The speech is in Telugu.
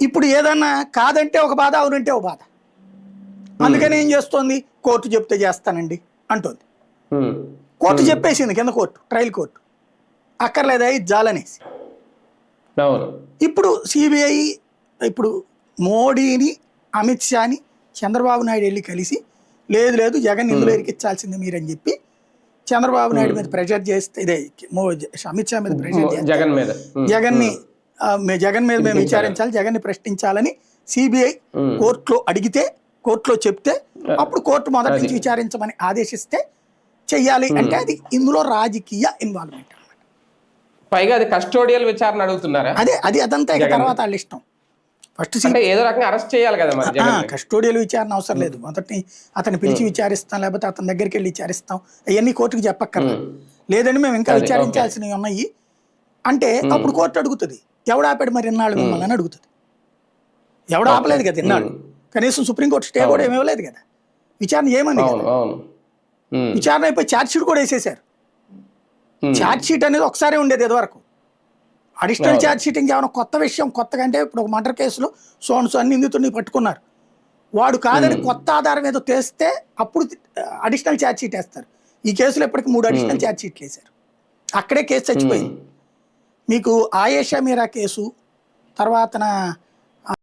ఇప్పుడు ఏదన్నా కాదంటే ఒక బాధ, అవునంటే ఒక బాధ. అందుకని ఏం చేస్తోంది, కోర్టు చెప్తే చేస్తానండి అంటుంది. కోర్టు చెప్పేసింది, కింద కోర్టు, ట్రయల్ కోర్టు, అక్కర్లేదా ఇది జాలనేసి. ఇప్పుడు సిబిఐ ఇప్పుడు మోడీని, అమిత్ షాని, చంద్రబాబు నాయుడు వెళ్ళి కలిసి లేదు లేదు జగన్ ఇందులో ఇరికించాల్సింది మీరని చెప్పి చంద్రబాబు నాయుడు మీద ప్రెషర్ చేస్తే, ఇదే అమిత్ షా మీద ప్రెషర్ చేస్తే జగన్ మీద మేము విచారించాలి, జగన్ని ప్రశ్నించాలని సిబిఐ కోర్టులో అడిగితే, కోర్టులో చెప్తే అప్పుడు కోర్టు మొదటి నుంచి విచారించమని ఆదేశిస్తే చెయ్యాలి. అంటే అది ఇందులో రాజకీయ ఇన్వాల్వ్మెంట్ అన్నమాట. పైగా అది కస్టోడియల్ విచారణ అడుగుతున్నారా? అదంతా ఇక తర్వాత వాళ్ళ ఇష్టం. ఫస్ట్ ఏదో రకంగా అరెస్ట్ చేయాలి కదా మరి. కస్టోడియల్ విచారణ అవసరం లేదు, మొదటి అతన్ని పిలిచి విచారిస్తాం, లేకపోతే అతని దగ్గరికి వెళ్ళి విచారిస్తాం, అవన్నీ కోర్టుకు చెప్పక్కర్లేదు. లేదండి మేము ఇంకా విచారించాల్సినవి ఉన్నాయి అంటే అప్పుడు కోర్టు అడుగుతుంది, ఎవడాపాడు మరి ఇన్నాళ్ళు మిమ్మల్ని అని అడుగుతుంది. ఎవడు ఆపలేదు కదా ఇన్నాళ్ళు, కనీసం సుప్రీంకోర్టు స్టే కూడా ఏమి ఇవ్వలేదు కదా, విచారణ ఏమని విచారణ అయిపోయి ఛార్జ్ షీట్ కూడా వేసేసారు. ఛార్జ్ షీట్ అనేది ఒకసారి ఉండేది ఇదివరకు, అడిషనల్ ఛార్జ్ షీట్ ఇంకేమైనా కొత్త విషయం, కొత్తగా అంటే ఇప్పుడు ఒక మర్డర్ కేసులో సోన్స్ అన్ని నిందితుడిని పట్టుకున్నారు, వాడు కాదని కొత్త ఆధారం ఏదో తెస్తే అప్పుడు అడిషనల్ ఛార్జ్ షీట్ వేస్తారు. ఈ కేసులో ఇప్పటికి 3 అడిషనల్ ఛార్జ్ షీట్లు వేశారు, అక్కడే కేసు చచ్చిపోయింది. మీకు ఆయేషా మీరా కేసు, తర్వాత